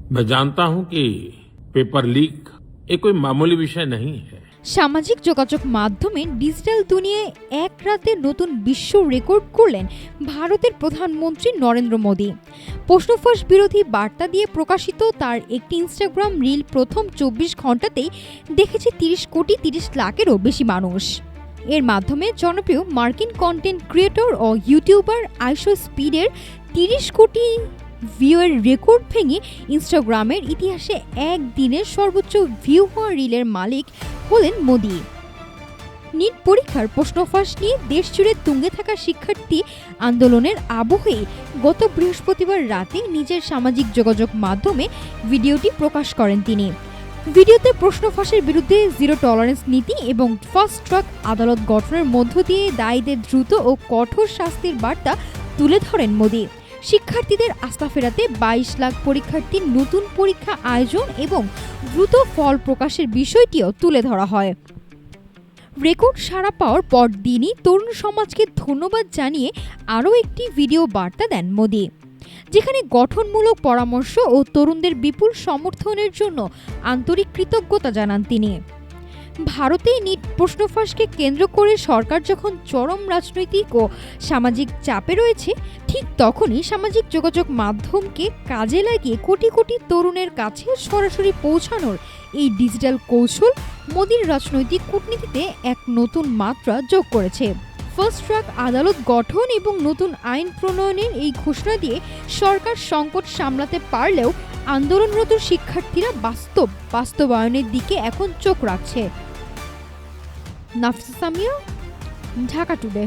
मैं जानता हूं कि पेपर लीक ये कोई मामूली विषय नहीं है। সামাজিক যোগাযোগ মাধ্যমে ডিজিটাল দুনিয়ায় এক রাতে নতুন বিশ্ব রেকর্ড করলেন ভারতের প্রধানমন্ত্রী নরেন্দ্র মোদী। প্রশ্নফাঁস বিরোধী বার্তা দিয়ে প্রকাশিত তার একটি ইনস্টাগ্রাম রিল প্রথম ২৪ ঘন্টাতেই দেখেছে ৩০ কোটি ৩০ লাখেরও বেশি মানুষ। এর মাধ্যমে জনপ্রিয় মার্কিন কন্টেন্ট ক্রিয়েটর ও ইউটিউবার আইশো স্পিডের ৩০ কোটি ভিউয়ের রেকর্ড ভেঙে ইনস্টাগ্রামের ইতিহাসে একদিনের সর্বোচ্চ ভিউ হওয়া রিলের মালিক হলেন মোদী। নিট পরীক্ষার প্রশ্নফাঁস নিয়ে দেশজুড়ে তুঙ্গে থাকা শিক্ষার্থী আন্দোলনের আবহে গত বৃহস্পতিবার রাতে নিজের সামাজিক যোগাযোগ মাধ্যমে ভিডিওটি প্রকাশ করেন তিনি। ভিডিওতে প্রশ্নফাঁসের বিরুদ্ধে জিরো টলারেন্স নীতি এবং ফাস্ট ট্র্যাক আদালত গঠনের মধ্য দিয়ে দায়ীদের দ্রুত ও কঠোর শাস্তির বার্তা তুলে ধরেন মোদী। শিক্ষার্থীদের আস্থা ফেরাতে ২২ লাখ পরীক্ষার্থীর নতুন পরীক্ষা আয়োজন এবং দ্রুত ফল প্রকাশের বিষয়টিও তুলে ধরা হয়। রেকর্ড সাড়া পাওয়ার পর দিনই তরুণ সমাজকে ধন্যবাদ জানিয়ে আরও একটি ভিডিও বার্তা দেন মোদী, যেখানে গঠনমূলক পরামর্শ ও তরুণদের বিপুল সমর্থনের জন্য আন্তরিক কৃতজ্ঞতা জানান তিনি। ভারতে নিট প্রশ্নফাঁসকে কেন্দ্র করে সরকার যখন চরম রাজনৈতিক ও সামাজিক চাপে রয়েছে, ঠিক তখনই সামাজিক যোগাযোগ মাধ্যমকে কাজে লাগিয়ে কোটি কোটি তরুণের কাছে সরাসরি পৌঁছানোর এই ডিজিটাল কৌশল মোদীর রাজনৈতিক কূটনীতিতে এক নতুন মাত্রা যোগ করেছে। ফাস্ট ট্র্যাক আদালত গঠন এবং নতুন আইন প্রণয়নের এই ঘোষণা দিয়ে সরকার সংকট সামলাতে পারলেও আন্দোলনরত শিক্ষার্থীরা বাস্তবায়নের দিকে এখন চোখ রাখছে। নাফিসা সামিয়া, ঢাকা টুডে।